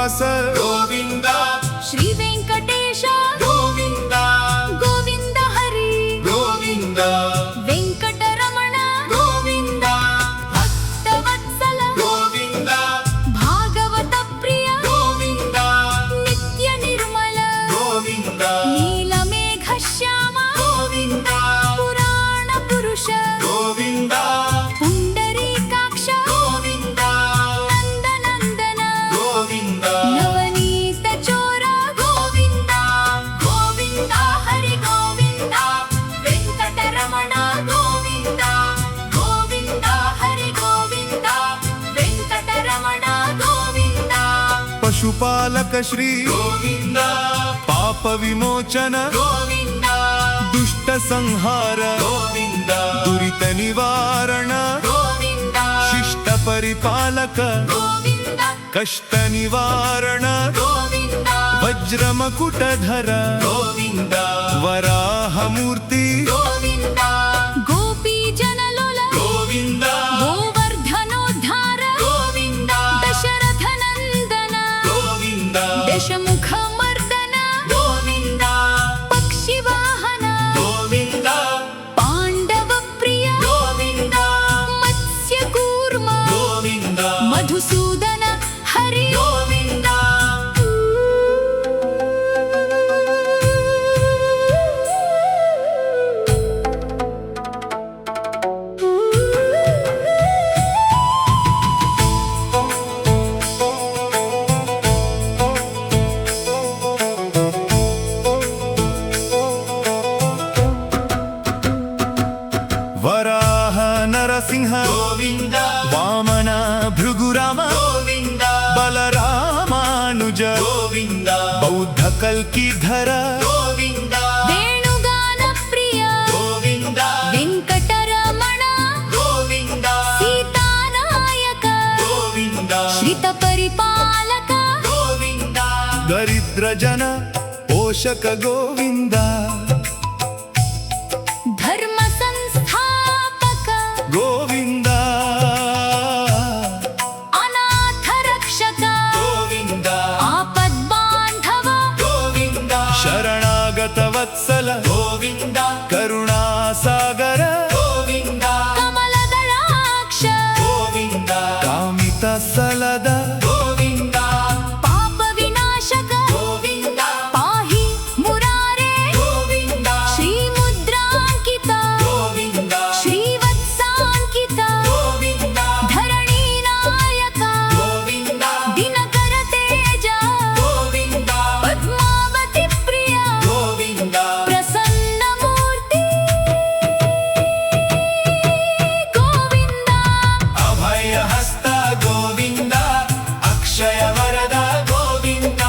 శ్రీనివాస గోవింద శ్రీ వెంకటేశ గోవింద గోవింద హరి గోవింద వెంకటరమణ గోవింద భక్తవత్సల గోవింద భాగవత ప్రియ గోవింద నిత్య నిర్మల గోవింద నీలమేఘ శ్యామ గోవింద పురాణ పురుష గోవింద పుండరీకాక్ష గోవింద నందనందన గోవింద నవనీత చోర గోవింద గోవింద హరి గోవింద వెంకటరమణ గోవింద గోవింద హరి గోవింద వెంకటరమణ గోవింద పశుపాలక శ్రీ గోవింద పాప విమోచన గోవింద దుష్ట సంహార గోవింద దురిత నివారణ గోవింద శిష్ట పరిపాలక గోవింద కష్ట నివారణ గోవింద వజ్రమకుటధర గోవింద వరాహమూర్తి గోవింద గోపీ జనలోల గోవింద గోవర్ధనోద్ధార గోవింద దశరథ నందన గోవింద దశముఖ మర్దన గోవింద పక్షి వాహన గోవింద పాండవ ప్రియ గోవింద మత్స్య కూర్మ గోవింద మధుసూదన హరి గోవింద వరాహ నరసింహ గోవింద వామన భృగురామ గోవింద బలరామానుజ గోవింద బౌద్ధ కల్కిధర గోవింద వేణుగాన ప్రియ గోవింద వెంకటరమణ గోవింద సీతానాయక గోవింద శ్రిత పరిపాలక గోవింద దరిద్ర జన పోషక గోవింద ధర్మ సంస్థాపక గోవింద అనాథ రక్షక గోవింద ఆపద్బాంధవ గోవింద శరణాగత వత్సల గోవింద కరుణాసాగర గోవింద కమలదళాక్ష గోవింద కామిత సలద గోవింద పాప వినాశక గోవింద పాహి మురారే గోవింద శ్రీముద్రాంకిత గోవింద శ్రీవత్సాంకిత గోవింద ధరణీనాయక గోవింద దినకర తేజ గోవింద పద్మావతి ప్రియ గోవింద ప్రసన్నమూర్తి గోవింద అభయహస్త గోవింద అక్షయ వరద గోవింద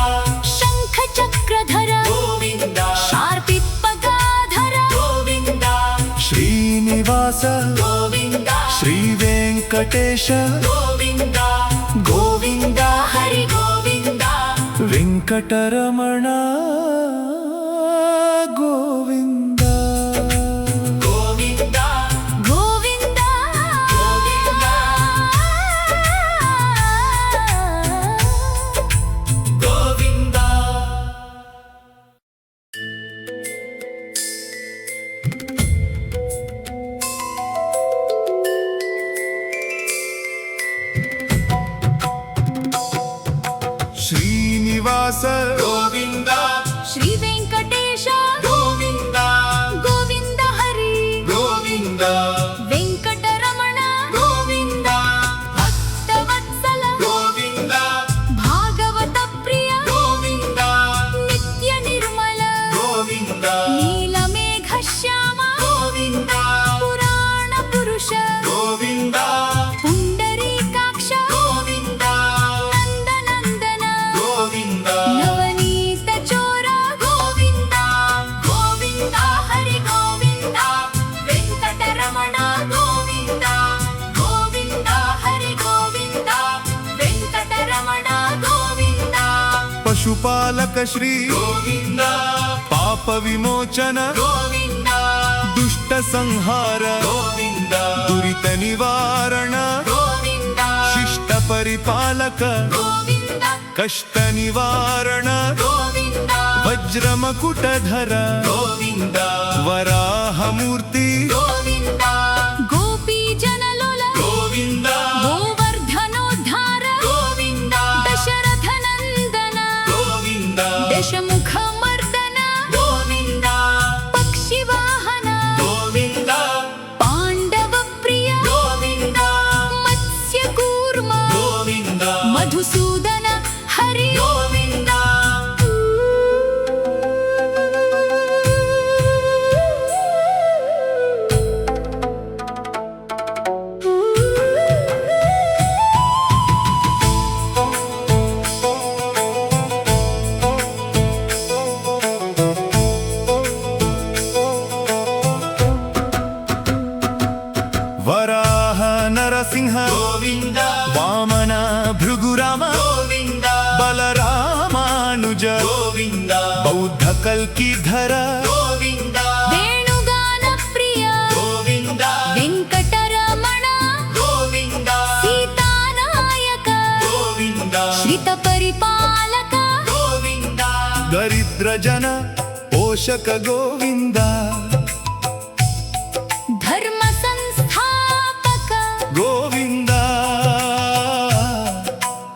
శంఖ చక్రధర గోవింద శార్పిత్పగాధర గోవింద శ్రీనివాస గోవింద శ్రీ వెంకటేశ గోవింద గోవింద హరి గోవింద వెంకటరమణ గోవింద గోవింద గోవింద గోవింద శ్రీనివాస గోవింద శ్రీ వెంకటేశ గోవింద గోవింద హరి గోవింద వెంకటరమణ గోవింద భక్తవత్సల గోవింద భాగవత ప్రియ గోవింద నిత్య నిర్మల గోవింద నీలమేఘ శ్యామ గోవింద పురాణ పురుష గోవింద పుండరీకాక్ష గోవింద నందనందన గోవింద నవనీత చోర గోవింద గోవింద హరి గోవింద వెంకటరమణ గోవింద గోవింద హరి గోవింద వెంకటరమణ గోవింద పశుపాలక శ్రీ గోవింద పాప విమోచన గోవింద దుష్ట సంహార గోవింద దురిత నివారణ గోవింద శిష్ట పరిపాలక గోవింద कष्ट निवारण गोविन्द वज्रमकुटधर गोविन्द वराहमूर्ति गोविन्द गोपी जनलोल गोविन्द गोवर्धनोद्धार गोविन्द दशरथ नन्दन गोविन्द दशमुख मर्दन गोविन्द पक्षिवाहन गोविन्द पाण्डव प्रिय गोविन्द मत्स्यकूर्म गोविन्द मधुसूदन हरि गोविन्द वराह नरसिंह गोविन्द वामन भृगुराम गोविन्द बलरामानुज गोविन्द बौद्ध कल्किधर गोविन्द वेणुगान प्रिय गोविन्द वेङ्कटरमण गोविन्द सीतानायक गोविन्द श्रितपरिपालक गोविन्द दरिद्र जन पोषक गोविन्द धर्म संस्थापक गोविन्द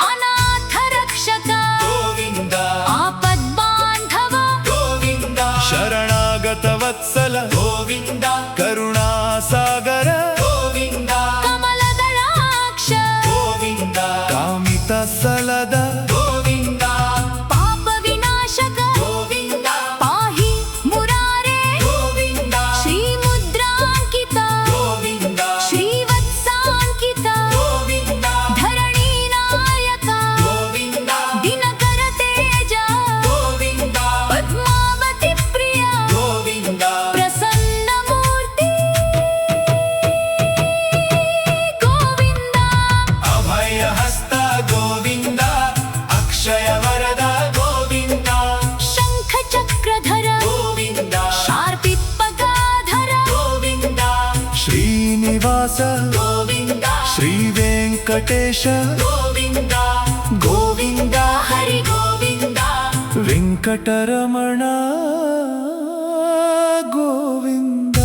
अनाथ रक्षक गोविन्द आपद्बान्धव गोविन्द शरणागत वत्सल गोविन्द करुणासागर गोविन्द कमलदलाक्ष गोविन्द कामित सलद गोविन्द पाप विनाशक गोविन्द पाहि मुरारे गोविन्द श्रीमुद्राङ्कित गोविन्द श्रीवत्साङ्कित गोविन्द धरणीनायक गोविन्द दिनकर तेज गोविन्द पद्मावती प्रिय गोविन्द प्रसन्नमूर्ति गोविन्द अभयहस्त गोविन्द अक्षयवरद गोविन्द शङ्खचक्रधर गोविन्द शार्पित्पगाधर गोविन्द श्रीनिवास गोविन्द श्रीवेङ्कटेश गोविन्द गोविन्द हरि गोविन्द वेङ्कटरमण गोविन्द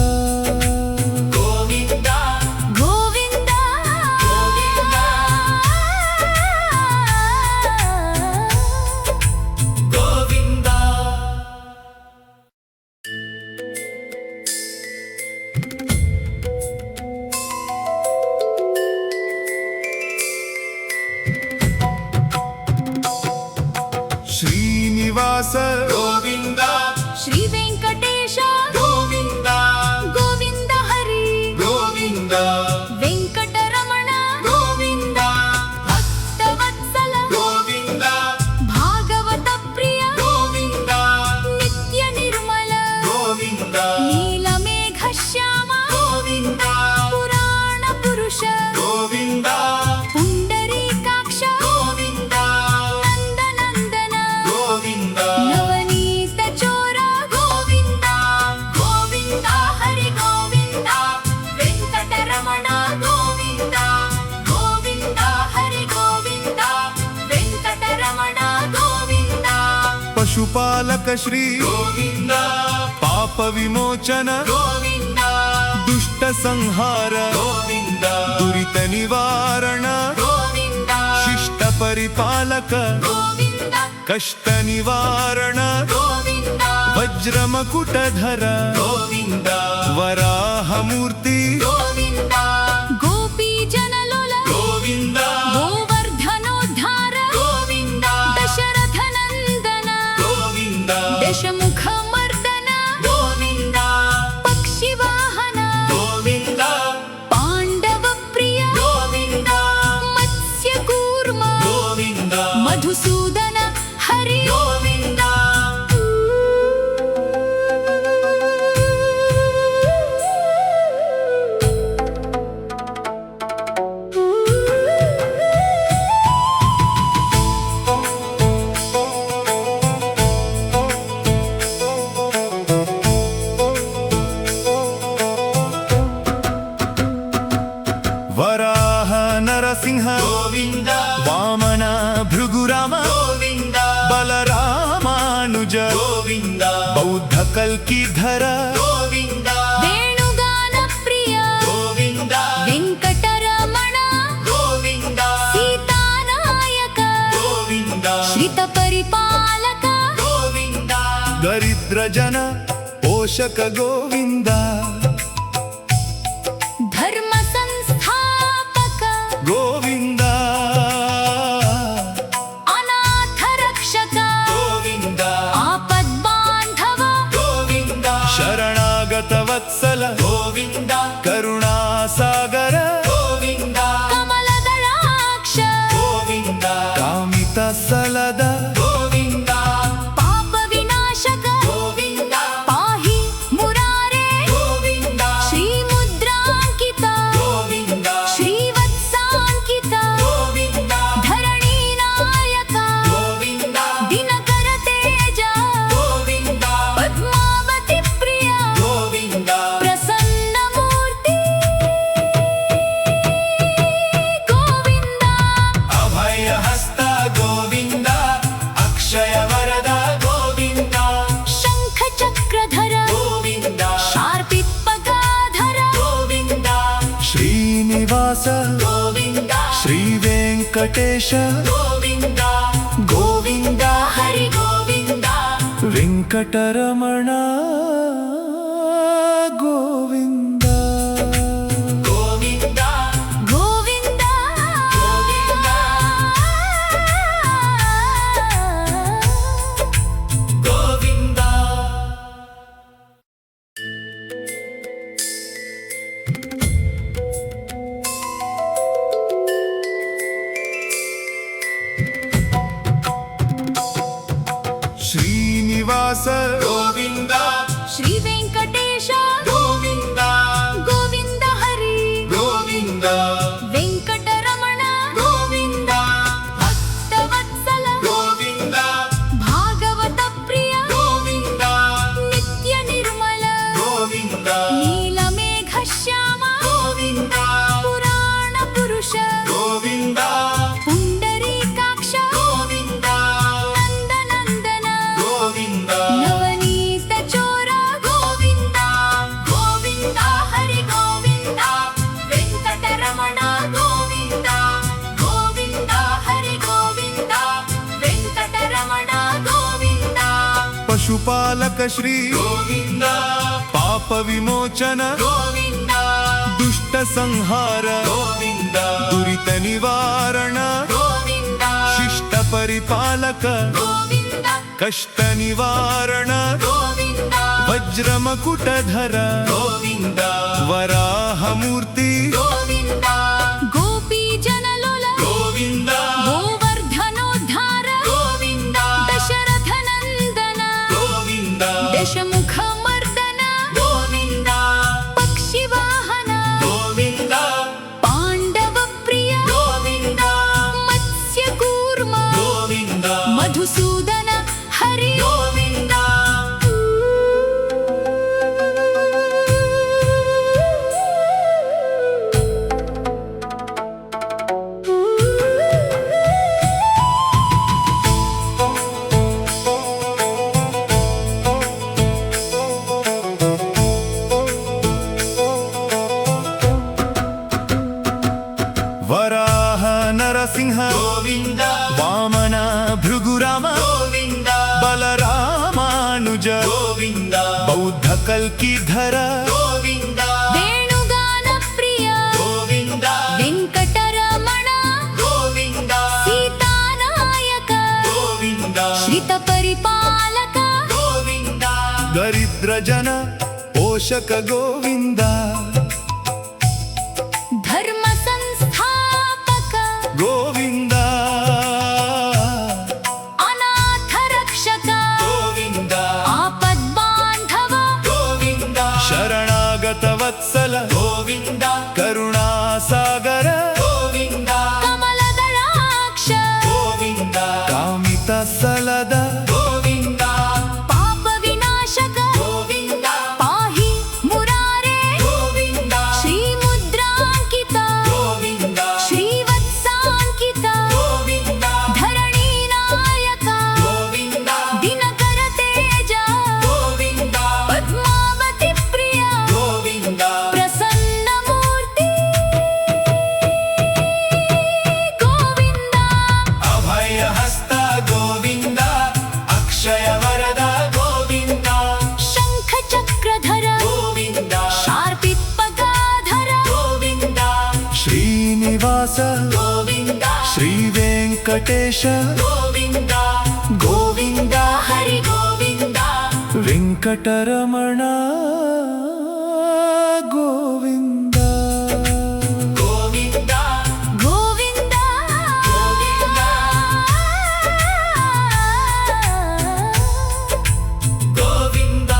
गोविन्द गोविन्द गोविन्द श्रीनिवास गोविन्द श्रीवेङ्कटेश गोविन्द गोविन्द हरि गोविन्द वेङ्कटरमण गोविन्द भक्तवत्सल गोविन्द भागवत प्रिय गोविन्द नित्यनिर्मल गोविन्द नीलमेघश्याम गोविन्द पुराणपुरुष गोविन्द पुण्डरीकाक्ष गोविन्द नन्दनन्दन गोविन्द नवनीतचोर गोविन्द गोविन्द हरि गोविन्द वेङ्कटरमण गोविन्द गोविन्द हरि गोविन्द वेङ्कटरमण गोविन्द पशुपालक श्री गोविन्द पाप विमोचन गोविन्द दुष्ट संहार गोविन्द दुरित निवारण गोविन्द शिष्ट परिपालक गोविन्द कष्ट निवारण गोविन्द वज्रमकुटधर गोविन्द वराहमूर्ति गोविन्द गोपी जनलोल गोविन्द गोवर्धनोद्धार गोविन्द दशरथ नन्दन गोविन्द दशमुख मर्दन गोविन्द पक्षिवाहन गोविन्द पाण्डव प्रिय गोविन्द मत्स्यकूर्म गोविन्द मधुसूदन हरि गोविन्द वररामानुज गोविन्द बौद्ध कल्किधर गोविन्द वेणुगान प्रिय गोविन्द वेङ्कटरमण गोविन्द सीतानायक गोविन्द श्रितपरिपालक गोविन्द दरिद्रजन पोषक गोविन्द धर्म संस्थापक गोविन्द अनाथ रक्षक गोविन्द आपद्बान्धव गोविन्द शरणागत वत्सल गोविन्द करुणासागर गोविन्द कमलदलाक्ष गोविन्द कामित सलद गोविन्द पाप विनाशक गोविन्द पाहि मुरारे गोविन्द श्रीमुद्राङ्कित गोविन्द श्रीवत्साङ्कित गोविन्द धरणीनायक गोविन्द दिनकर तेज गोविन्द पद्मावती प्रिय गोविन्द प्रसन्नमूर्ति गोविन्द अभयहस्त गोविन्द अक्षयवरद गोविन्द शङ्खचक्रधर गोविन्द शार्पित्पगाधर गोविन्द श्रीनिवास गोविन्द श्रीवेङ्कटेश गोविन्द गोविन्द हरि गोविन्द वेङ्कटरमण गोविन्द गोविन्द गोविन्द गोविन्द श्रीनिवास गोविन्द श्रीवेङ्कटेश गोविन्द गोविन्द हरि गोविन्द वेङ्कटरमण गोविन्द भक्तवत्सल गोविन्द भागवत प्रिय गोविन्द नित्यनिर्मल गोविन्द नीलमेघश्याम गोविन्द पुराणपुरुष गोविन्द पुण्डरीकाक्ष गोविन्द नन्दनन्दन गोविन्द नवनीतचोर गोविन्द गोविन्द हरि गोविन्द वेङ्कटरमण गोविन्द गोविन्द हरि गोविन्द वेङ्कटरमण गोविन्द पशुपालक श्री गोविन्द पाप विमोचन गोविन्द दुष्ट संहार गोविन्द दुरित निवारण गोविन्द शिष्ट परिपालक गोविन्द कष्ट निवारण गोविन्द वज्रमकुटधर गोविन्द वराहमूर्ति गोविन्द गोपीजनलोल गोविन्द गोवर्धनोद्धार गोविन्द दशरथनन्दन गोविन्द दशमुखमर्दन गोविन्द पक्षिवाहन गोविन्द पाण्डवप्रिय गोविन्द मत्स्यकूर्म गोविन्द मधुसूदन हरि गोविन्द वराह नरसिंह गोविन्द वामन भृगुराम गोविन्द बलरामानुज गोविन्द बौद्ध कल्किधर गोविन्द वेणुगान प्रिय गोविन्द वेङ्कटरमण गोविन्द सीतानायक गोविन्द श्रितपरिपालक गोविन्द दरिद्रजन पोषक गोविन्द धर्म संस्थापक गोविन्द अनाथ रक्षक गोविन्द आपद्बान्धव गोविन्द शरणागत वत्सल गोविन्द करुणासागर गोविन्द कमलदलाक्ष गोविन्द कामित सलद गोविन्द पाप विनाशक गोविन्द पाहि मुरारे गोविन्द వెంకటేశ గోవింద గోవింద హరి గోవింద వెంకటరమణ గోవింద గోవింద గోవింద గోవింద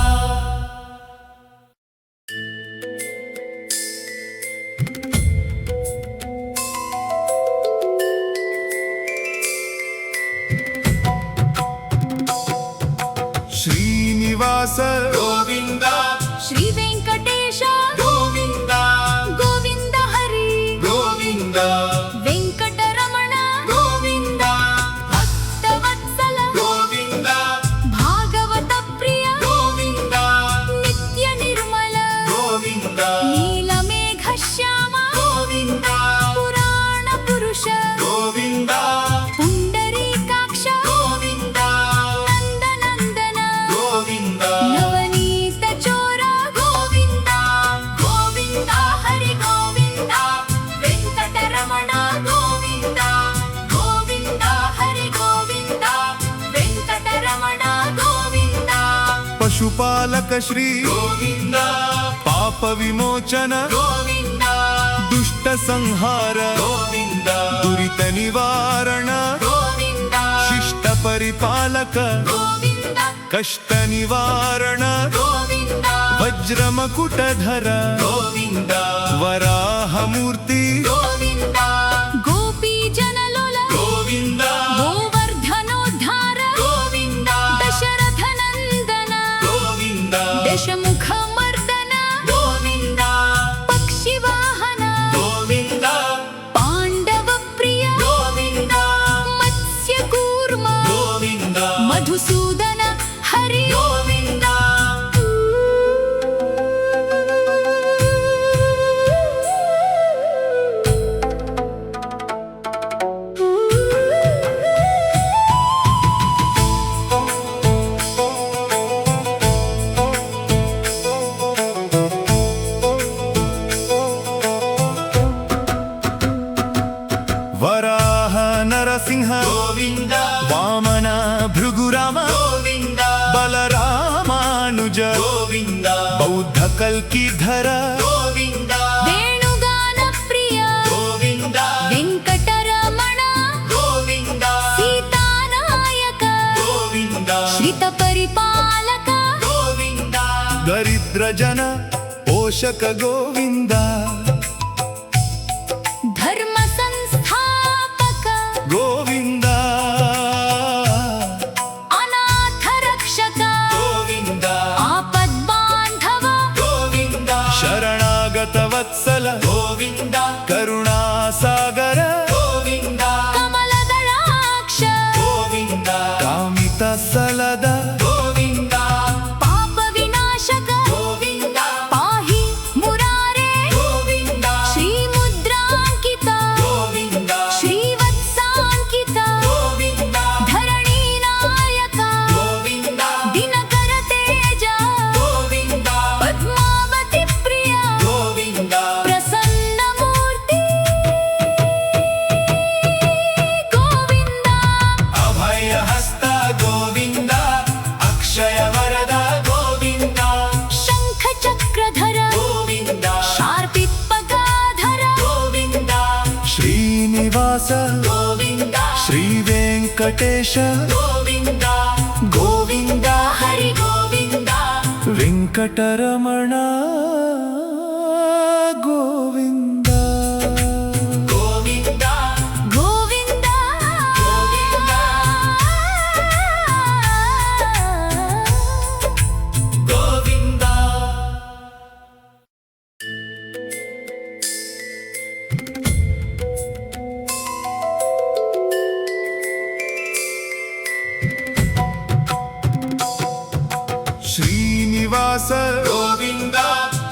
శ్రీనివాస గోవింద శ్రీ వెంకటేశ గోవింద గోవింద హరి గోవింద వెంకటరమణ గోవింద భక్తవత్సల గోవింద భాగవత ప్రియ గోవింద నిత్య నిర్మల గోవింద నీలమేఘ శ్యామ గోవింద పురాణ పురుష గోవింద పుండరీకాక్ష గోవింద నందనందన గోవింద నవనీత చోర గోవింద గోవింద హరి గోవింద వెంకటరమణ గోవింద గోవింద హరి గోవింద వెంకటరమణ గోవింద పశుపాలక శ్రీ గోవింద పాప విమోచన గోవింద దుష్ట సంహార గోవింద దురిత నివారణ గోవింద శిష్ట పరిపాలక గోవింద కష్ట నివారణ గోవింద వజ్రమకుటధర గోవింద వరాహమూర్తి గోవింద గోపీ జనలోల గోవింద గోవర్ధనోద్ధార గోవింద దశరథ నందన గోవింద దశముఖ మర్దన గోవింద పక్షి వాహన గోవింద పాండవ ప్రియ గోవింద మత్స్య కూర్మ గోవింద మధుసూదన హరి గోవింద వరాహ నరసింహ గోవింద వామన భృగురామ గోవింద బలరామానుజ గోవింద బౌద్ధ కల్కిధర గోవింద వేణుగాన ప్రియ గోవింద వెంకటరమణ గోవింద సీతానాయక గోవింద శ్రిత పరిపాలక గోవింద దరిద్ర జన పోషక గోవింద ధర్మ సంస్థాపక గోవింద అనాథ రక్షక గోవింద ఆపద్బాంధవ గోవింద శరణాగత వత్సల గోవింద కరుణాసాగర గోవింద కమలదళాక్ష గోవింద కామిత సలద గోవింద పాప వినాశక గోవింద పాహి మురారే గోవింద శ్రీముద్రాంకిత గోవింద శ్రీవత్సాంకిత గోవింద ధరణీ నాయక గోవింద దినకర తేజ గోవింద పద్మావతి ప్రియ గోవింద ప్రసన్నమూర్తి గోవింద అభయహస్త గోవింద అక్షయ వరద గోవింద శంఖ చక్రధర గోవింద శార్పిప్పగాధర గోవింద శ్రీనివాస గోవింద శ్రీ వెంకటేశ గోవింద గోవింద హరి గోవింద వెంకటరమణ గోవింద గోవింద గోవింద గోవింద శ్రీనివాస గోవింద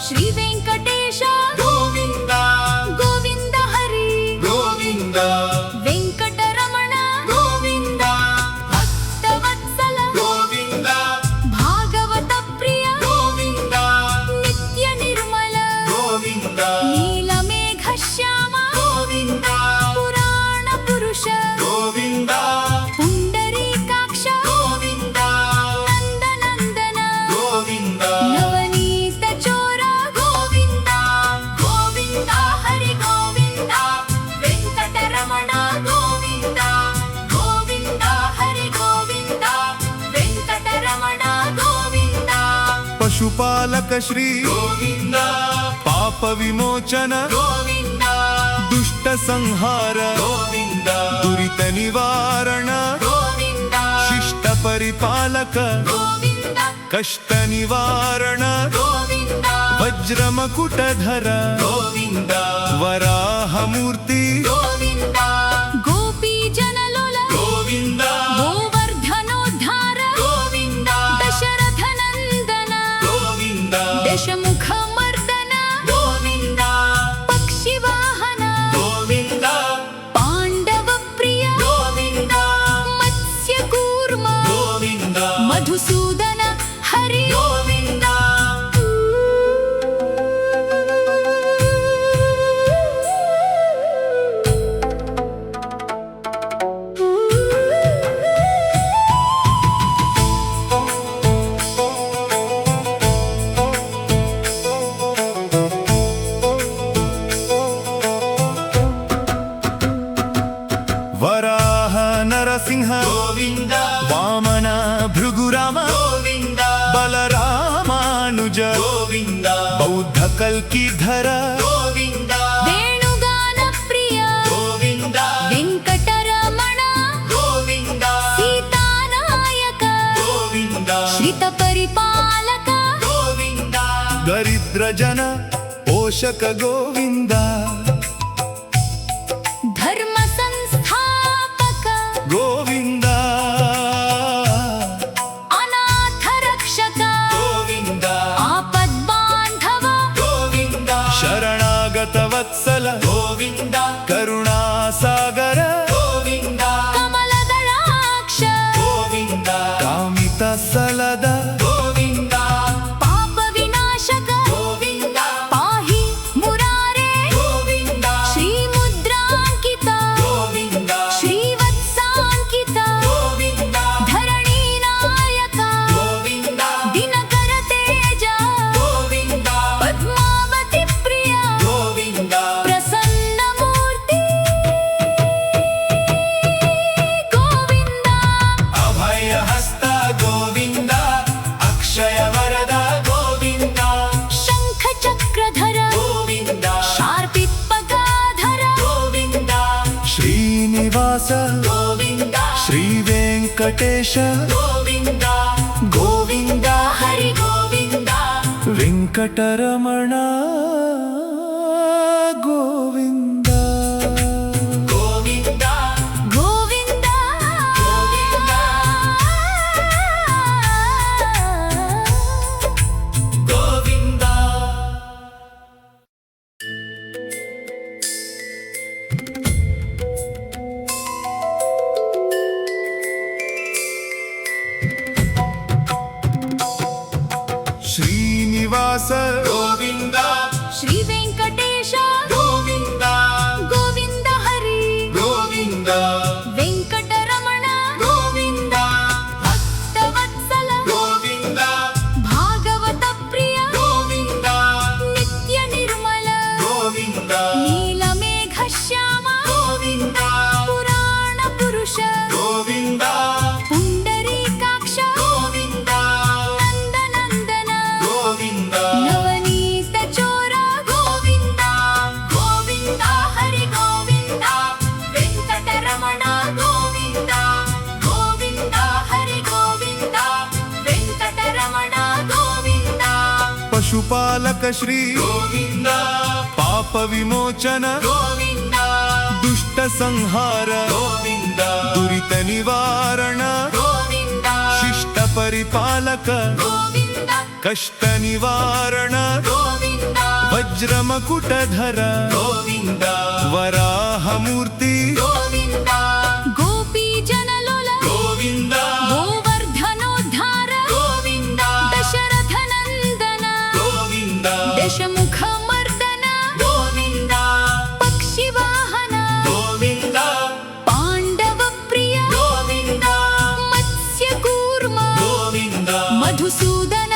శ్రీ వెంకటేశ గోవింద గోవింద హరి గోవింద వెంకటరమణ గోవింద భక్తవత్సల గోవింద భాగవత ప్రియ గోవింద నిత్య నిర్మల గోవింద నీలమేఘ శ్యామ గోవింద పురాణ పురుష గోవింద పశుపాలక శ్రీ గోవింద పాప విమోచన గోవింద దుష్ట సంహార గోవింద దురిత నివారణ గోవింద శిష్ట పరిపాలక గోవింద కష్ట నివారణ గోవింద వజ్రమకుటధర గోవింద వరాహమూర్తి గోవింద గోపీ జనలోల గోవింద గోవర్ధనోద్ధార గోవింద దశరథ నందన గోవింద దశముఖ మర్దన గోవింద పక్షి వాహన గోవింద పాండవ ప్రియ గోవింద మత్స్య కూర్మ గోవింద మధుసూదన హరి గోవింద వరాహ నరసింహ గోవింద వామన భృగురామ గోవింద బలరామానుజ గోవింద బౌద్ధ కల్కిధర గోవింద వేణుగాన ప్రియ గోవింద వెంకటరమణ గోవింద సీతానాయక గోవింద శ్రిత పరిపాలక గోవింద దరిద్ర జన పోషక గోవింద ధర్మ సంస్థాపక గోవింద అనాథ రక్షక గోవింద ఆపద్బాంధవ గోవింద శరణాగత వత్సల గోవింద కరుణాసాగర గోవింద కమలదళాక్ష గోవింద కామిత సలద గోవింద పాప వినాశక గోవింద పాహి మురారే గోవింద శ్రీముద్రాంకిత గోవింద శ్రీవత్సాంకిత గోవింద ధరణీ నాయక గోవింద దినకర తేజ గోవింద పద్మావతి ప్రియ గోవింద ప్రసన్నమూర్తి గోవింద అభయహస్త గోవింద అక్షయ వరద గోవింద శంఖ చక్రధర గోవింద శార్పిత్పగాధర గోవింద శ్రీనివాస గోవింద శ్రీ వెంకటేశ గోవింద గోవింద హరి గోవింద వెంకటరమణ గోవింద గోవింద గోవింద గోవింద శ్రీనివాస గోవింద శ్రీ వెంకటేశ గోవింద గోవింద హరి గోవింద వెంకటరమణ గోవింద భక్తవత్సల గోవింద భాగవత ప్రియ గోవింద నిత్య నిర్మల గోవింద నీలమేఘ శ్యామ గోవింద పురాణ పురుష గోవింద పుండరీకాక్ష గోవింద నందనందన గోవింద నవనీత చోర గోవింద గోవింద హరి గోవింద వెంకటరమణ గోవింద గోవింద హరి గోవింద వెంకటరమణ గోవింద పశుపాలక శ్రీ గోవింద పాప విమోచన గోవింద దుష్ట సంహార గోవింద దురిత నివారణ గోవింద శిష్ట పరిపాలక గోవింద కష్ట నివారణ గోవింద వజ్రమకుటధర గోవింద వరాహమూర్తి గోవింద గోపీ జనలోల గోవింద గోవర్ధనోద్ధార గోవింద దశరథ నందన గోవింద దశముఖ మర్దన గోవింద పక్షి వాహన గోవింద పాండవ ప్రియ గోవింద మత్స్య కూర్మ గోవింద మధుసూదన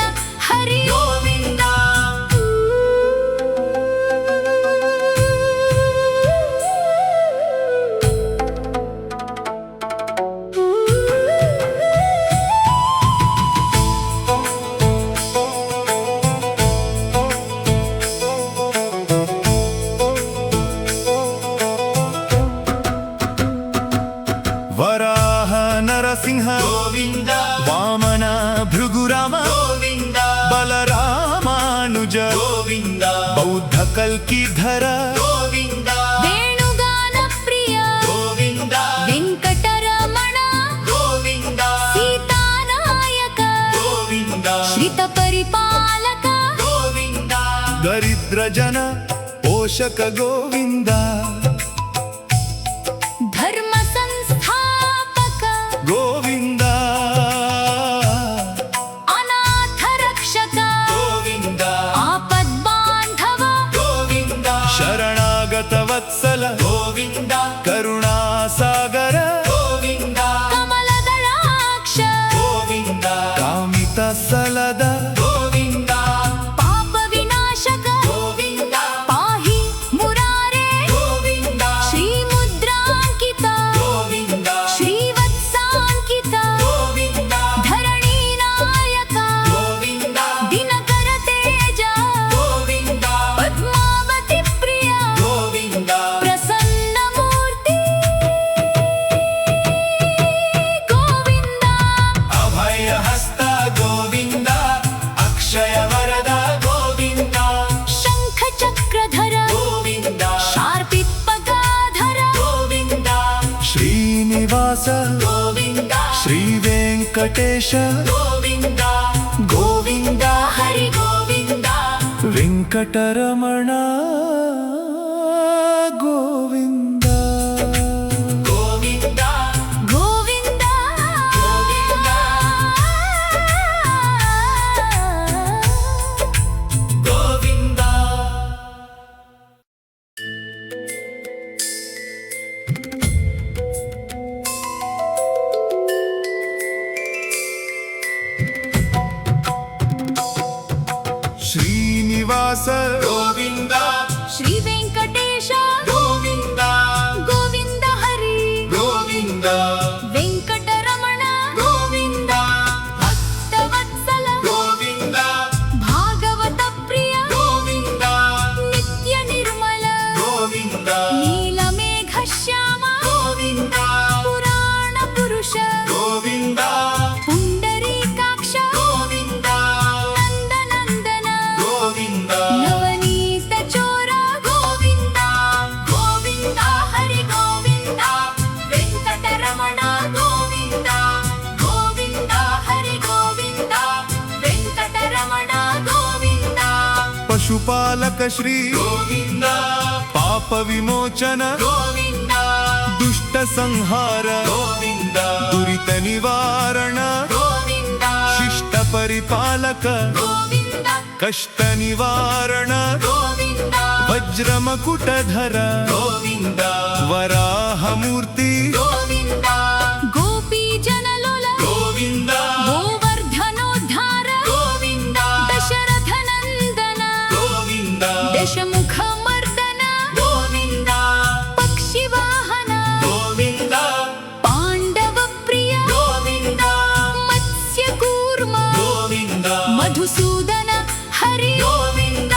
హరి గోవింద बौद्ध कल्किधर गोविंद वेणुगान प्रिय गोविंद वेंकटरमण गोविंद सीतानायक गोविंद श्रित परिपालक गोविंद दरिद्र जन पोषक गोविंद धर्म संस्थापक गोविंद अनाथ रक्षक गोविंद आपद बांधव गोविंद शरणागत वत्सल गोविंद करुणा सागर गोविंद कमलदलाक्ष गोविंद कामित सलद गोविंद पाप विनाशक गोविंद पाहि मुरारे गोविंद श्रीमुद्रांकित गोविंद श्रीवत्सांकित गोविंद धरणीनायक गोविंद दिनकर तेज गोविंद पद्मावती प्रिय गोविंद प्रसन्न मूर्ति गोविंद अभय हस्त गोविंद अक्षय वरद गोविंद शंख चक्रधर गोविंद शार्पित्पगाधर गोविंद श्रीनिवास गोविंद श्री वेंकटेश गोविंद गोविंद हरि गोविंद वेंकटरमण गोविंद गोविंद गोविंद गोविंद श्रीनिवास गोविंद श्री वेंकटेश गोविंद गोविंद हरि गोविंद वेंकटरमण गोविंद भक्तवत्सल गोविंद भागवत प्रिय गोविंद नित्य निर्मल गोविंद नीलमेघ श्याम गोविंद पुराण पुरुष गोविंद पुंडरीकाक्ष गोविंद नंदनंदन गोविंद नवनीत चोर गोविंद गोविंद हरि गोविंद वेंकटरमण गोविंद गोविंद हरि गोविंद वेंकटरमण गोविंद पशुपालक श्री गोविंद पाप विमोचन गोविंद दुष्ट संहार गोविंद दुरित निवारण गोविंद शिष्ट परिपालक गोविंद कष्ट निवारण गोविंद वज्रमकुटधर गोविंद वराह मूर्ति गोविंद गोपी जनलोल गोविंद गोवर्धनोद्धार गोविंद दशरथ नंदन गोविंद दशमुख मर्दन गोविंद पक्षी वाहन गोविंद पांडव प्रिय गोविंद मत्स्य कूर्म गोविंद मधुसूदन हरि गोविंद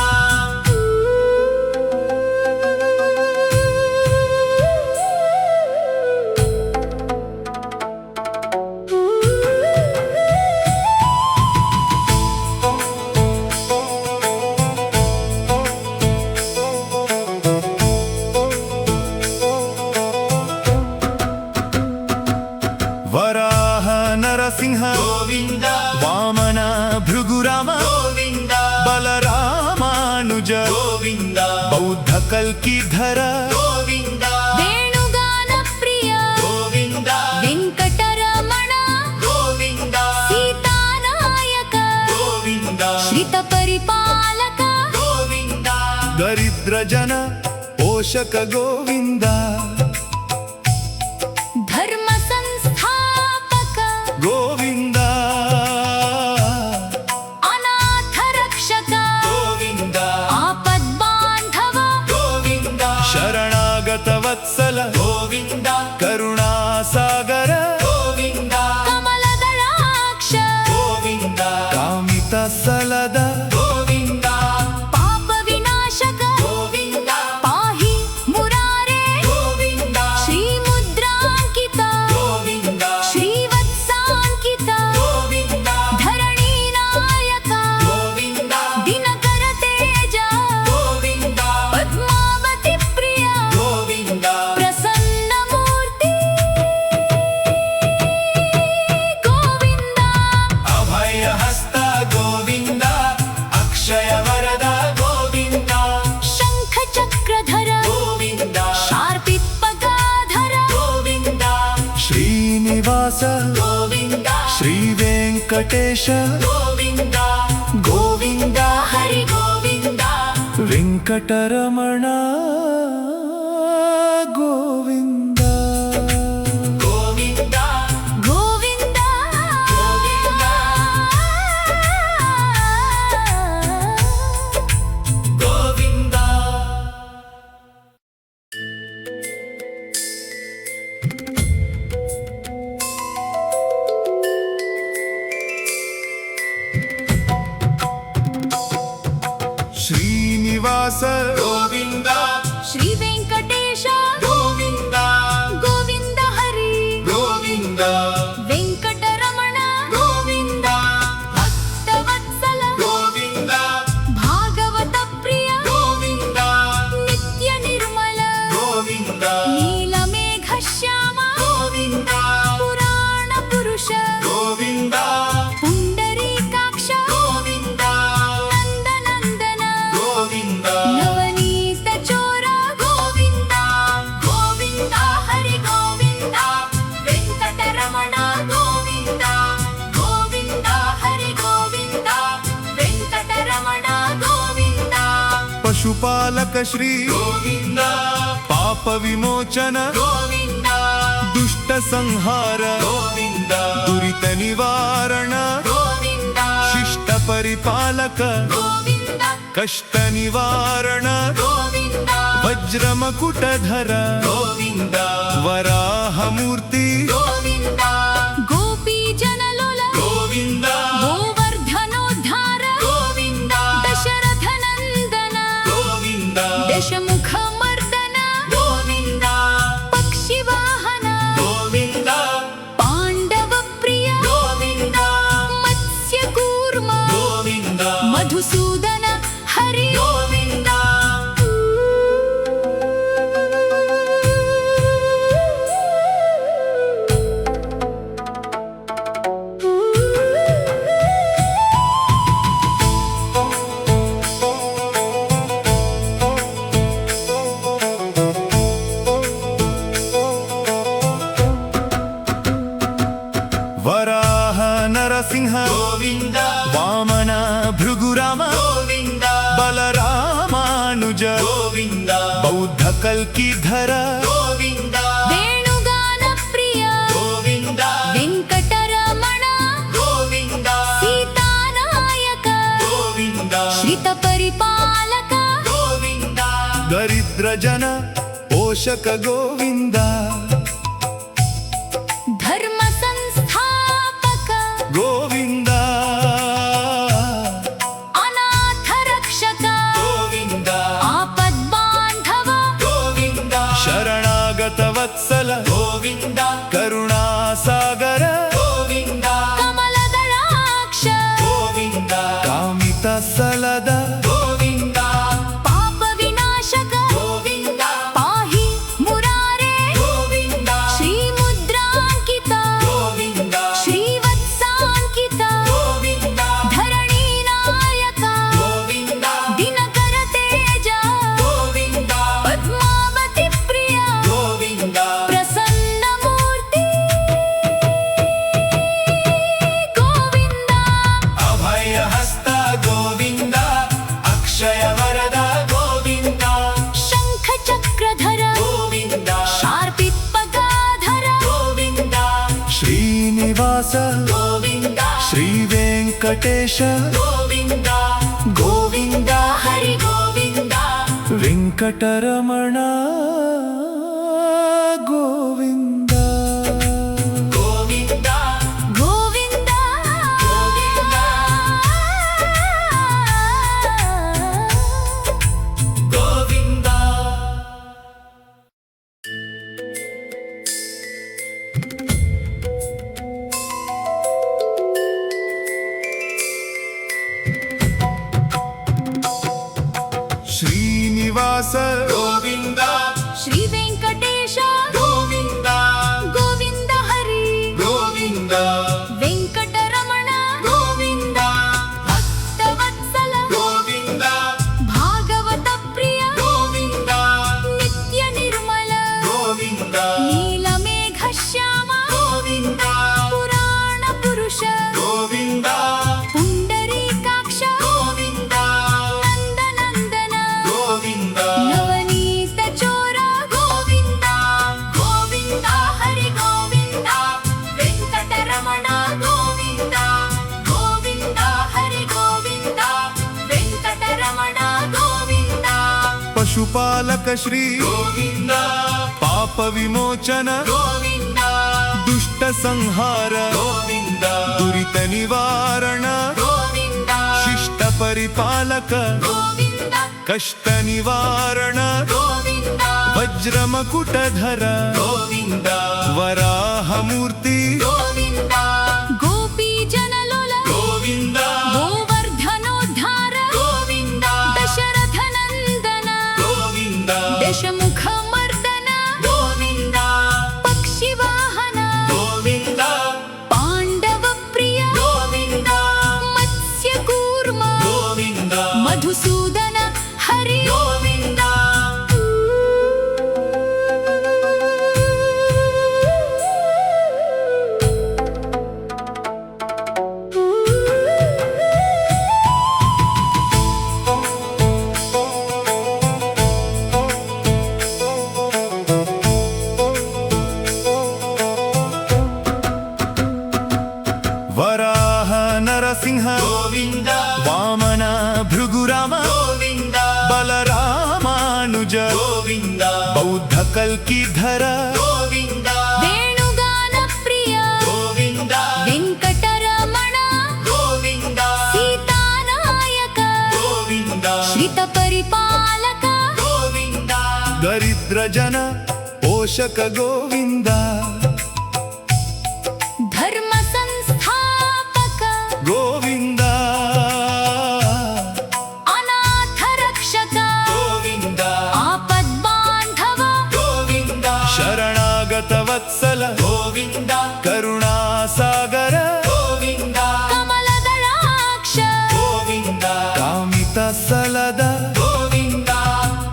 वराह नरसिंह गोविंद वामन भृगुराम गोविंद बलरामानुज गोविंद बौद्ध कल्किधर गोविंद वेणुगान प्रिय गोविंद वेंकटरमण गोविंद सीतानायक गोविंद श्रित परिपालक गोविंद दरिद्र जन पोषक गोविंद धर्म संस्थापक गोविंद अनाथ रक्षक गोविंद आपद बांधव गोविंद शरणागत वत्सल गोविंद करुणा सागर गोविंद कमलदलाक्ष गोविंद कामित सलद गोविंद पाप विनाशक गोविंद पाहि मुरारे गोविंद श्रीमुद्रांकित गोविंद श्रीवत्सांकित गोविंद धरणीनायक गोविंद दिनकर तेज गोविंद వెంకటేశ గోవింద గోవింద హరి గోవింద వెంకటరమణ గోవింద గోవింద గోవింద గోవింద శ్రీనివాస గోవింద శ్రీ వెంకటేశ గోవింద గోవింద హరి గోవింద వెంకటరమణ గోవింద భక్తవత్సల గోవింద భాగవత ప్రియ గోవింద నిత్య నిర్మల గోవింద నీలమేఘ శ్యామ గోవింద పురాణ పురుష గోవింద పుండరీకాక్ష గోవింద నందనందన గోవింద నవనీత చోర గోవింద గోవింద హరి గోవింద వెంకటరమణ గోవింద గోవింద హరి గోవింద వెంకటరమణ గోవింద పశుపాలక శ్రీ గోవింద పాప విమోచన గోవింద దుష్ట సంహార గోవింద దురిత నివారణ గోవింద శిష్ట పరిపాలక గోవింద కష్ట నివారణ గోవింద వజ్రమకుటధర గోవింద వరాహమూర్తి గోవింద గోపీ జనలోల గోవింద గోవర్ధనోద్ధార గోవింద దశరథ నందన గోవింద దశముఖ మర్దన గోవింద పక్షి వాహన గోవింద పాండవ ప్రియ గోవింద మత్స్య కూర్మ గోవింద మధుసూదన హరి గోవింద వరాహ నరసింహ గోవింద వామన భృగురామ గోవింద బలరామానుజ గోవింద బౌద్ధ కల్కిధర గోవింద వేణుగాన ప్రియ గోవింద వెంకటరమణ గోవింద సీతానాయక గోవింద శ్రిత పరిపాలక గోవింద దరిద్ర జన పోషక గోవింద ధర్మ సంస్థాపక గోవింద అనాథ రక్షక గోవింద ఆపద్బాంధవ గోవింద శరణాగత వత్సల గోవింద కరుణా సాగర గోవింద కమలదళాక్ష గోవింద కామిత సలద గోవింద పాప వినాశక గోవింద పాహి మురారే గోవింద శ్రీ ముద్రాంకిత గోవింద శ్రీవత్సాంకిత గోవింద ధరణీ నాయక గోవింద దినకర తేజ గోవింద పద్మావతి ప్రియ గోవింద ప్రసన్నమూర్తి గోవింద అభయహస్త గోవింద అక్షయ వరద గోవింద శంఖ చక్రధర గోవింద శార్పిత్పగాధర గోవింద శ్రీనివాస గోవింద శ్రీ వెంకటేశ గోవింద గోవింద హరి గోవింద వెంకటరమణ గోవింద గోవింద గోవింద గోవింద శ్రీనివాస గోవింద శ్రీ వెంకటేశ గోవింద గోవింద హరి గోవింద వెంకటరమణ గోవింద భక్తవత్సల గోవింద భాగవత ప్రియ గోవింద నిత్య నిర్మల గోవింద నీలమేఘ శ్యామ గోవింద పురాణ పురుష గోవింద పశుపాలక శ్రీ గోవింద పాప విమోచన గోవింద దుష్ట సంహార గోవింద దురిత నివారణ గోవింద శిష్ట పరిపాలక గోవింద కష్ట నివారణ గోవింద వజ్రమకుటధర గోవింద వరాహమూర్తి గోవింద గోపీ జనలోల గోవింద గోవర్ధనోద్ధార గోవింద దశరథ నందన గోవింద దశముఖ మర్దన గోవింద పక్షి వాహన గోవింద పాండవ ప్రియ గోవింద మత్స్య కూర్మ గోవింద మధుసూదన హరి గోవింద వరాహ నరసింహ గోవింద వామన భృగురామ గోవింద బలరామానుజ గోవింద బౌద్ధ కల్కిధర గోవింద వేణుగాన ప్రియ గోవింద వెంకటరమణ గోవింద సీతానాయక గోవింద శ్రిత పరిపాలక గోవింద దరిద్ర జన పోషక గోవింద ధర్మ సంస్థాపక గోవింద అనాథ రక్షక గోవింద ఆపద్బాంధవ గోవింద శరణాగత వత్సల గోవింద కరుణాసాగర గోవింద కమలదళాక్ష గోవింద కామిత సలద గోవింద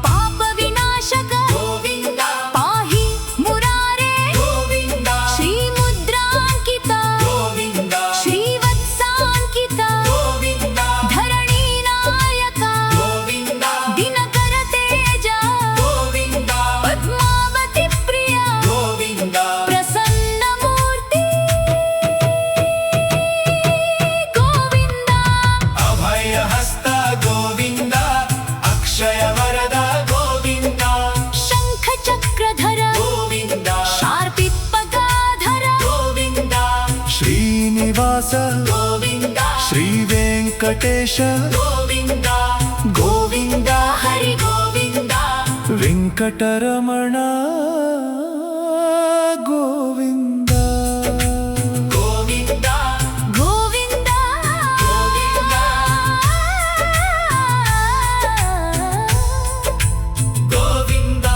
పాప వినాశక గోవింద పాహి మురారే గోవింద శ్రీముద్రాంకిత గోవింద శ్రీవత్సాంకిత గోవింద ధరణీ నాయక గోవింద దినకర తేజ గోవింద పద్మావతి ప్రియ గోవింద ప్రసన్నమూర్తి గోవింద అభయహస్త గోవింద అక్షయ వరద గోవింద శంఖ చక్రధర గోవింద శార్పిత్పగాధర గోవింద శ్రీనివాస గోవింద శ్రీ వెంకటేశ గోవింద గోవింద హరి గోవింద వెంకటరమణ గోవింద గోవింద గోవింద గోవింద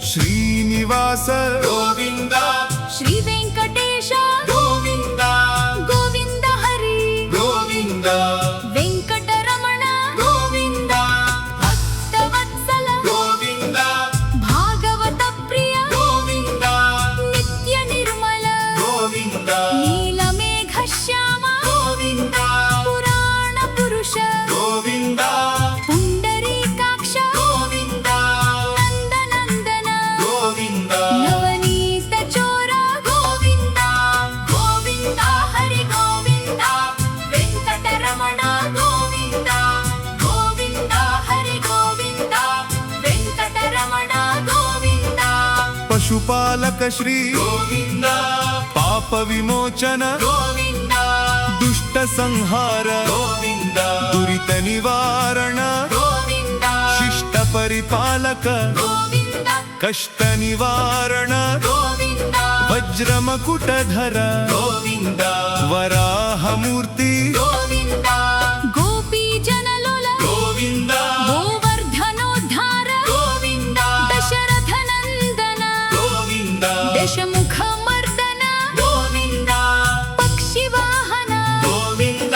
శ్రీనివాస గోవింద శ్రీ వెంకటేశ గోవింద గోవింద హరి గోవింద వెంకటరమణ గోవింద భక్తవత్సల గోవింద భాగవత ప్రియ గోవింద నిత్య నిర్మల గోవింద నీలమేఘ శ్యామ గోవింద పురాణ పురుష గోవింద పుండరీకాక్ష గోవింద నందనందన గోవింద నవనీత చోర గోవింద గోవింద హరి గోవింద వెంకటరమణ గోవింద గోవింద హరి గోవింద వెంకటరమణ గోవింద పశుపాలక శ్రీ గోవింద పాప విమోచన గోవింద దుష్ట సంహార గోవింద దురిత నివారణ గోవింద శిష్ట పరిపాలక గోవింద కష్ట నివారణ గోవింద వజ్రమకుటధర గోవింద వరాహమూర్తి గోవింద గోపీ జనలోల గోవింద గోవర్ధనోద్ధార గోవింద దశరథ నందన గోవింద దశముఖ మర్దన గోవింద పక్షి వాహన గోవింద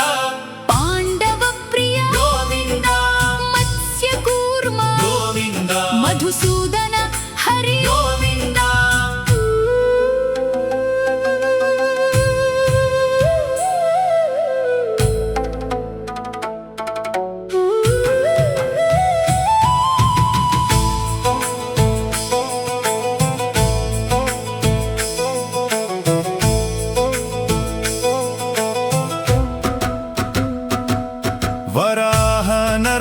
పాండవ ప్రియ గోవింద మత్స్య కూర్మ గోవింద మధుసూదన హరి గోవింద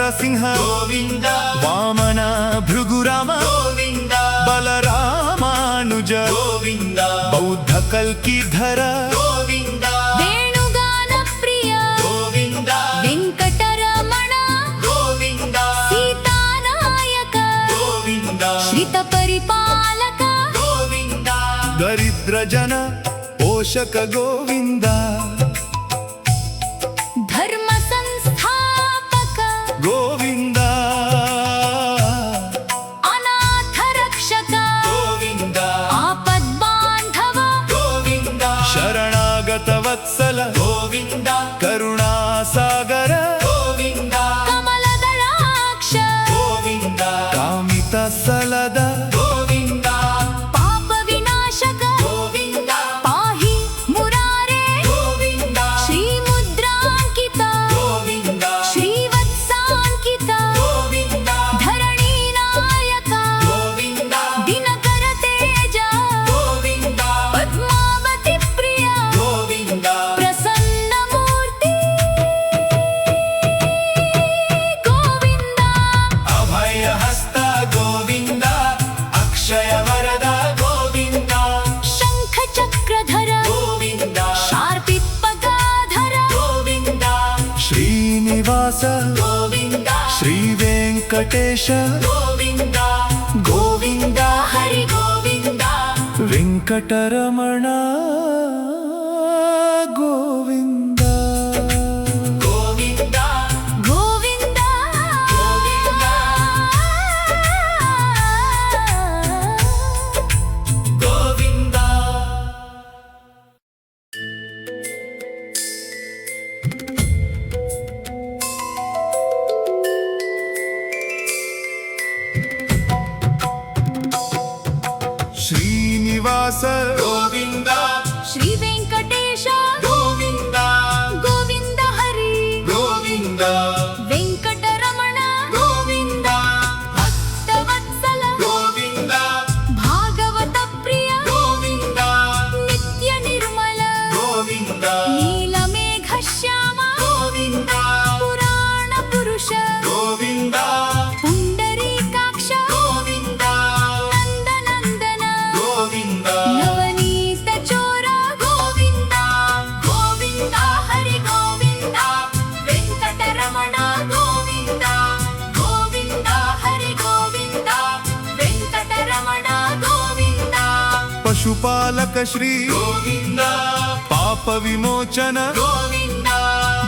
నరసింహ గోవింద వామన భృగురామ గోవింద బలరామానుజ గోవింద బౌద్ధ కల్కిధర గోవింద వేణుగాన ప్రియ గోవింద వెంకటరమణ గోవింద సీతానాయక గోవింద శ్రిత పరిపాలక గోవింద దరిద్ర జన పోషక గోవింద ధర్మ సంస్థాపక గోవింద అనాథ రక్షక గోవింద ఆపద్బాంధవ గోవింద శరణాగత వత్సల గోవింద కరుణాసాగర గోవింద కమలదళాక్ష గోవింద కామిత సలద గోవింద పాప వినాశక గోవింద పాహి మురారే గోవింద శ్రీముద్రాంకిత గోవింద శ్రీవత్సాంకిత గోవింద ధరణీనాయక గోవింద దినకర తేజ గోవింద పద్మావతి ప్రియ గోవింద ప్రసన్నమూర్తి గోవింద అభయహస్త గోవింద అక్షయ వరద గోవింద శంఖ చక్రధర గోవింద శార్పిత్పగాధర గోవింద శ్రీనివాస గోవింద శ్రీ వెంకటేశ గోవింద గోవింద హరి గోవింద వెంకటరమణ గోవింద గోవింద గోవింద గోవింద శ్రీనివాస గోవింద శ్రీ వెంకటేశ గోవింద గోవింద హరి గోవింద వెంకటరమణ గోవింద భక్తవత్సల గోవింద భాగవత ప్రియ గోవింద నిత్య నిర్మల గోవింద నీలమేఘ శ్యామ గోవింద పురాణ పురుష గోవింద పుండరీకాక్ష గోవింద నందనందన గోవింద నవనీత చోర గోవింద గోవింద హరి గోవింద వెంకటరమణ గోవింద గోవింద హరి గోవింద వెంకటరమణ గోవింద పశుపాలక శ్రీ గోవింద పాప విమోచన గోవింద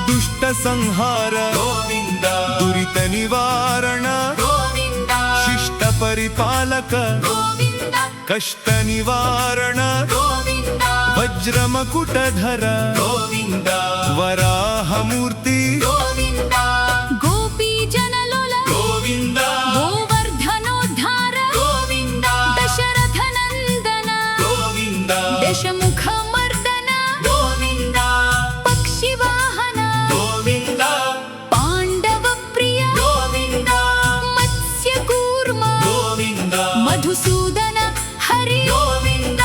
దుష్ట సంహార గోవింద దురిత నివారణ గోవింద శిష్ట పరిపాలక గోవింద కష్ట నివారణ గోవింద వజ్రమకుటధర గోవింద వరాహమూర్తి గోవింద గోపీ జనలోల గోవింద గోవర్ధనోద్ధార గోవింద దశరథ నందన గోవింద దశముఖ మర్దన గోవింద పక్షి వాహన గోవింద పాండవ ప్రియ గోవింద మత్స్య కూర్మ గోవింద మధుసూదన హరి గోవింద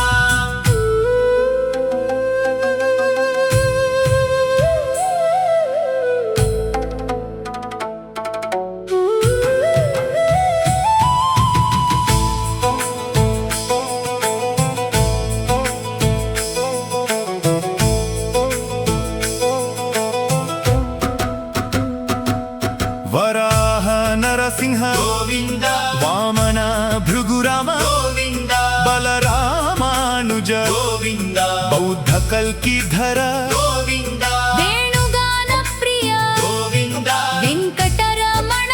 వరాహ నరసింహ గోవింద వామన భృగురామ గోవింద బలరామానుజ గోవింద బౌద్ధ కల్కిధర గోవింద వేణుగాన ప్రియ గోవింద వెంకటరమణ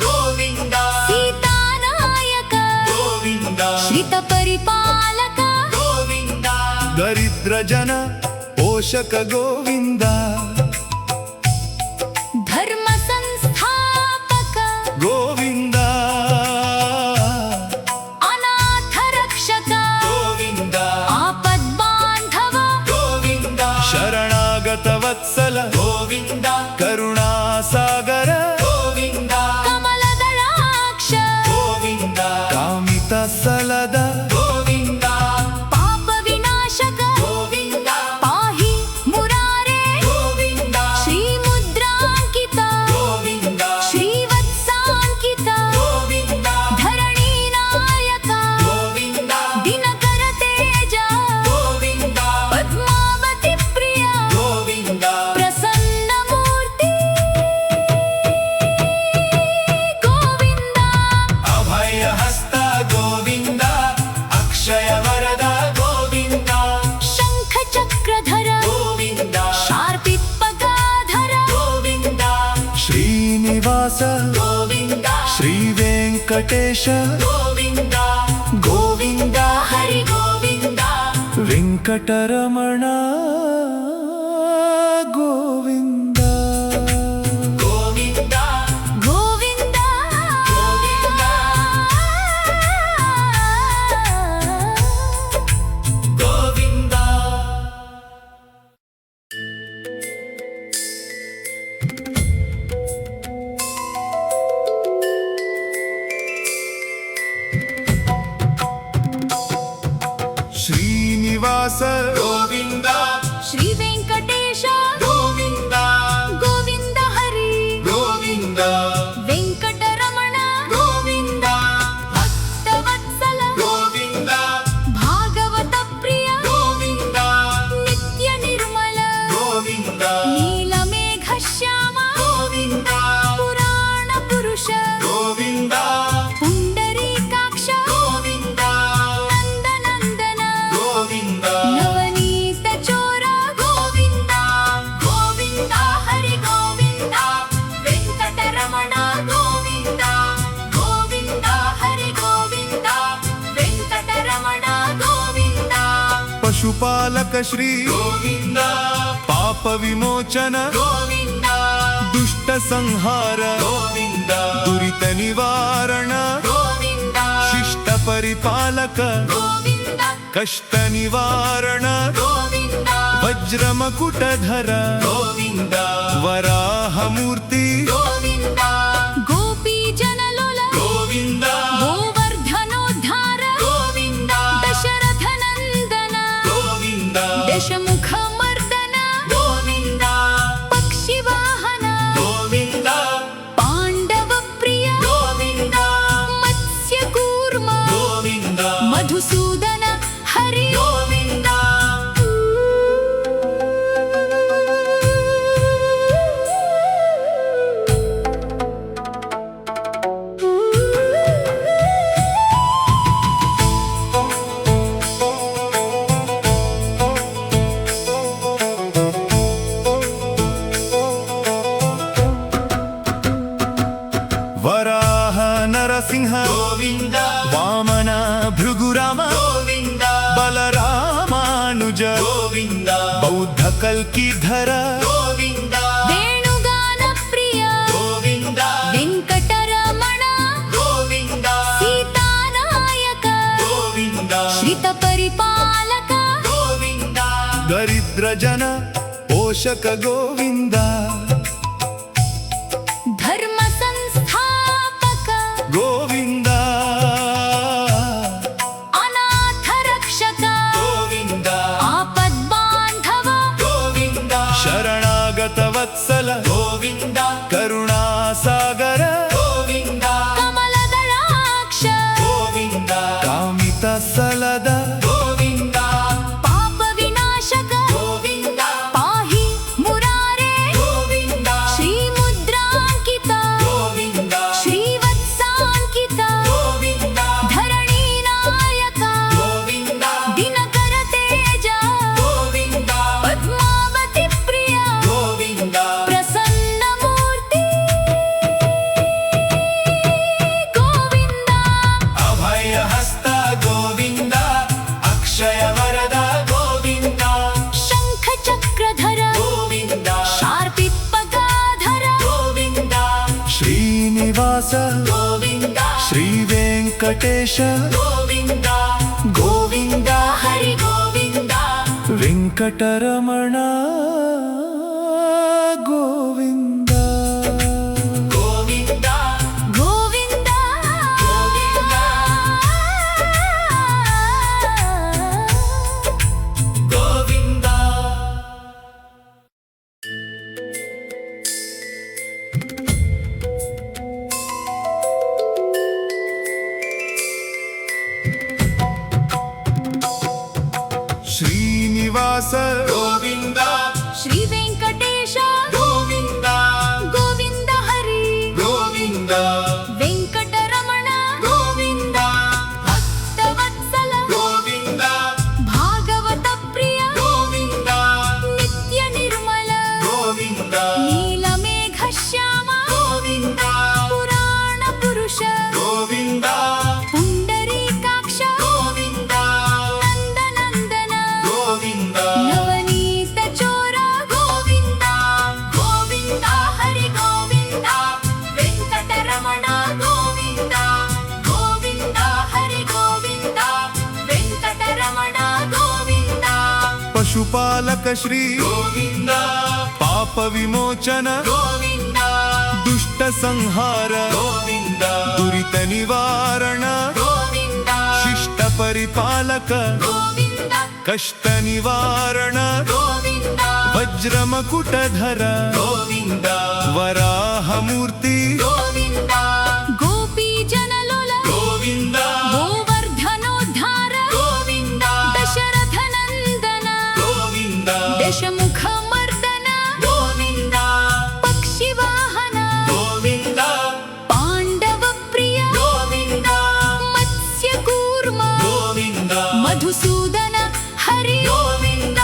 గోవింద సీతానాయక గోవింద శ్రిత పరిపాలక గోవింద దరిద్ర జన పోషక గోవింద ధర్మ సంస్థాపక గోవింద అనాథ రక్షక గోవింద ఆపద్బాంధవ గోవింద శరణాగత వత్సల గోవింద కరుణాసాగర గోవింద కమలదళాక్ష గోవింద కామిత సలద గోవింద పాప వినాశక గోవింద పాహి మురారే గోవింద శ్రీముద్రాంకిత గోవింద శ్రీవత్సాంకిత వెంకటేశ గోవింద గోవింద హరి గోవింద వెంకటరమణ గోవింద గోవింద గోవింద గోవింద శ్రీనివాస గోవింద శ్రీ వెంకటేశ గోవింద గోవింద హరి గోవింద వెంకటరమణ గోవింద భక్తవత్సల గోవింద భాగవత ప్రియ గోవింద నిత్య నిర్మల గోవింద నీలమేఘ శ్యామ గోవింద పురాణ పురుష గోవింద పుండరీకాక్ష గోవింద నందనందన గోవింద నవనీత చోర గోవింద గోవింద హరి గోవింద వెంకటరమణ గోవింద గోవింద హరి గోవింద వెంకటరమణ గోవింద పశుపాలక శ్రీ గోవింద పాప విమోచన గోవింద దుష్ట సంహార గోవింద దురిత నివారణ గోవింద శిష్ట పరిపాలక గోవింద కష్ట నివారణ గోవింద వజ్రమకుటధర గోవింద వరాహమూర్తి గోవింద గోపీ జనలోల గోవింద గోవర్ధనోద్ధార గోవింద దశరథ నందన గోవింద దశముఖ మర్దన గోవింద పక్షి వాహన గోవింద పాండవ ప్రియ గోవింద మత్స్య కూర్మ గోవింద మధుసూదన హరి గోవింద వరాహ నరసింహ గోవింద వామన భృగురామ గోవింద బలరామానుజ గోవింద బౌద్ధ కల్కిధర గోవింద వేణుగాన ప్రియ గోవింద వెంకటరమణ గోవింద సీతానాయక గోవింద శ్రిత పరిపాలక గోవింద దరిద్ర జన పోషక గోవింద ధర్మ సంస్థాపక గోవింద అనాథ రక్షక గోవింద ఆపద్బాంధవ గోవింద శరణాగత వత్సల గోవింద కరుణాసాగర గోవింద కమలదళాక్ష గోవింద కామిత సలద గోవింద పాప వినాశక గోవింద పాహి మురారే గోవింద శ్రీముద్రాంకిత గోవింద శ్రీవత్సాంకిత గోవింద ధరణీనాయక గోవింద దినకర తేజ గోవింద పద్మావతి ప్రియ గోవింద ప్రసన్నమూర్తి గోవింద అభయహస్త గోవింద అక్షయ వరద గోవింద శంఖ చక్రధర గోవింద శార్పిత్పగాధర గోవింద శ్రీనివాస గోవింద శ్రీ వెంకటేశ గోవింద గోవింద హరి గోవింద వెంకటరమణ గోవింద గోవింద గోవింద గోవింద శ్రీనివాస గోవింద శ్రీ గోవింద పుండరీకాక్ష గోవింద నందనందన గోవింద నవనీత చోర గోవింద గోవింద హరి గోవింద వెంకటరమణ గోవింద గోవింద హరి గోవింద వెంకటరమణ గోవింద పశుపాలక శ్రీ గోవింద పాప విమోచన గోవింద దుష్ట సంహార గోవింద దురిత నివారణ గోవింద శిష్ట పరిపాలక గోవింద కష్ట నివారణ గోవింద వజ్రమకుటధర గోవింద వరాహమూర్తి గోవింద గోపీ జనలోల గోవింద గోవర్ధనోద్ధార గోవింద దశరథ నందన గోవింద దశముఖ మర్దన గోవింద పక్షి వాహన గోవింద పాండవ ప్రియ గోవింద మత్స్య కూర్మ గోవింద మధుసూదన హరి గోవింద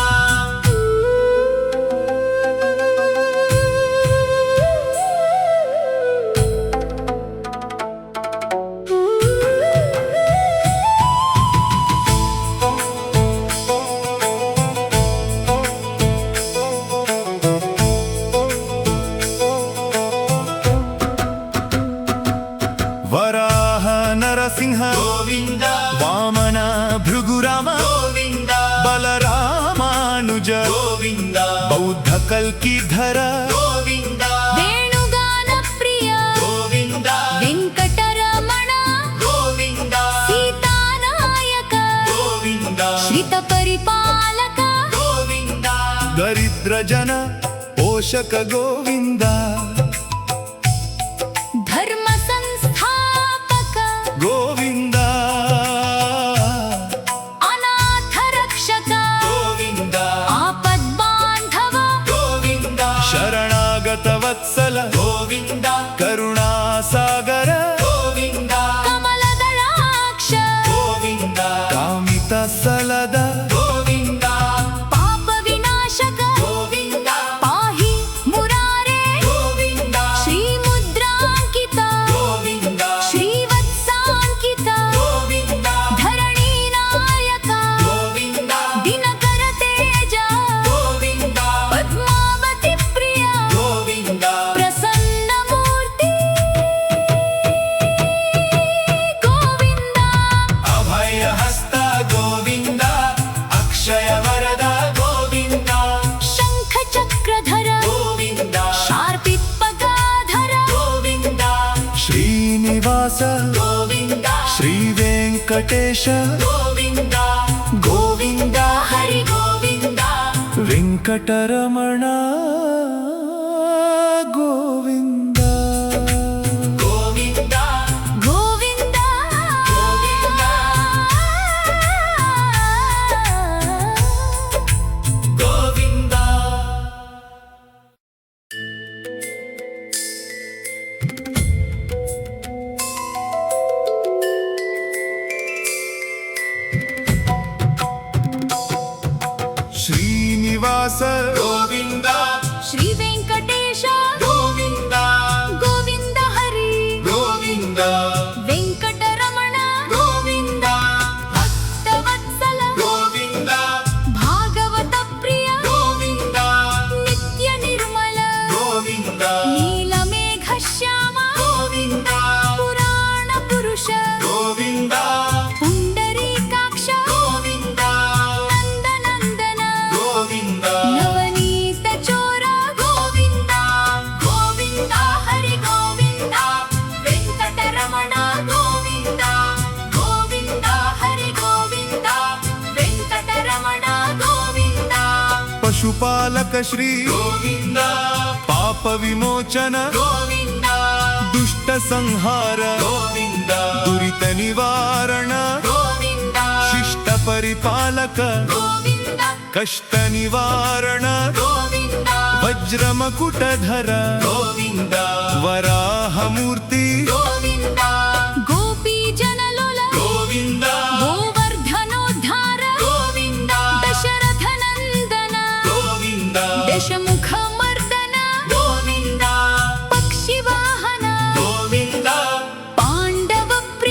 వరాహ నరసింహ గోవింద వామన భృగురామ గోవింద బలరామానుజ గోవింద బౌద్ధ కల్కిధర గోవింద వేణుగాన ప్రియ గోవింద వెంకటరమణ గోవింద సీతానాయక గోవింద శ్రిత పరిపాలక గోవింద దరిద్ర జన పోషక గోవింద ధర్మ సంస్థాపక గోవింద అనాథ రక్షక గోవింద ఆపద్బాంధవ గోవింద శరణాగత వత్సల గోవింద కరుణాసాగర గోవింద కమలదళాక్ష గోవింద కామిత సలద గోవింద పాప వినాశక గోవింద పాహి మురారే గోవింద శ్రీముద్రాంకిత గోవింద శ్రీవత్సాంకిత గోవింద ధరణీనాయక గోవింద దినకర తేజ గోవింద పద్మావతి ప్రియ గోవింద ప్రసన్నమూర్తి గోవింద అభయహస్త గోవింద అక్షయ వరద గోవింద శంఖ చక్రధర గోవింద శార్పిత్పగాధర గోవింద శ్రీనివాస గోవింద శ్రీ వెంకటేశ గోవింద గోవింద హరి గోవింద వెంకటరమణ గోవింద గోవింద గోవింద గోవింద శ్రీనివాస గోవింద శ్రీ వెంకటేశ గోవింద గోవింద హరి గోవింద వెంకటరమణ గోవింద భక్తవత్సల గోవింద భాగవత ప్రియ గోవింద నిత్య నిర్మల గోవింద నీలమేఘ శ్యామ గోవింద పురాణ పురుష గోవింద పుండరీకాక్ష గోవింద నందనందన గోవింద నవనీత చోర గోవింద గోవింద హరి గోవింద వెంకటరమణ గోవింద గోవింద హరి గోవింద వెంకటరమణ గోవింద పశుపాలక శ్రీ గోవింద పాప విమోచన గోవింద దుష్ట సంహార గోవింద దురిత నివారణ గోవింద శిష్ట పరిపాలక గోవింద కష్ట నివారణ గోవింద వజ్రమకుటధర గోవింద వరాహమూర్తి గోవింద గోపీ జనలోల గోవింద గోవర్ధనోద్ధార గోవింద దశరథ నందన గోవింద దశముఖ మర్దన గోవింద పక్షి వాహన గోవింద పాండవ ప్రియ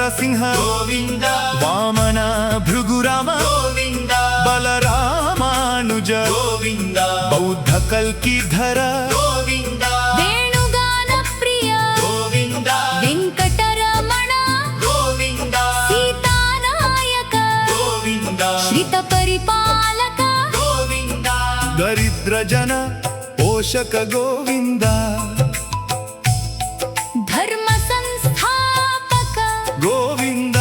నరసింహ గోవింద వామన భృగురామ గోవింద బలరామానుజ గోవింద బౌద్ధ కల్కిధర గోవింద వేణుగాన ప్రియ గోవింద వెంకటరమణ గోవింద సీతానాయక గోవింద శ్రిత పరిపాలక గోవింద దరిద్ర జన పోషక గోవింద ధర్మ సంస్థాపక గోవింద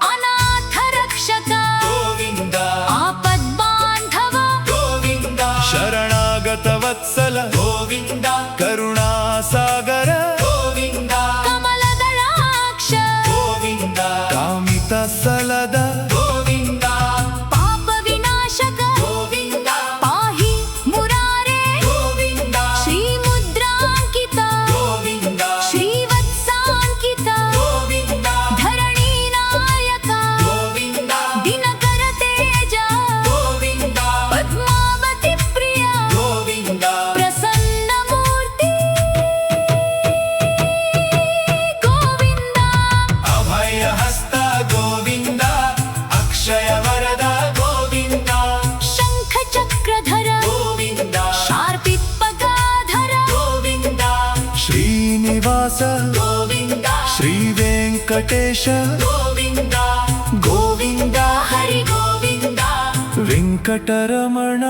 అనాథ రక్షక గోవింద ఆపద్బాంధవ గోవింద శరణాగత వత్సల గోవింద కరుణా సాగర గోవింద కమలదళాక్ష గోవింద కామిత సలద గోవింద పాప వినాశక గోవింద పాహి మురారే గోవింద శ్రీముద్రాంకిత గోవింద శ్రీవత్సాంకిత గోవింద ధరణీనాయక గోవింద దినకర తేజ గోవింద పద్మావతి ప్రియ గోవింద ప్రసన్నమూర్తి గోవింద అభయహస్త గోవింద అక్షయ వరద గోవింద శంఖ చక్రధర గోవింద శార్పిత్పగాధర గోవింద శ్రీనివాస గోవింద శ్రీ వెంకటేశ గోవింద గోవింద హరి గోవింద వెంకటరమణ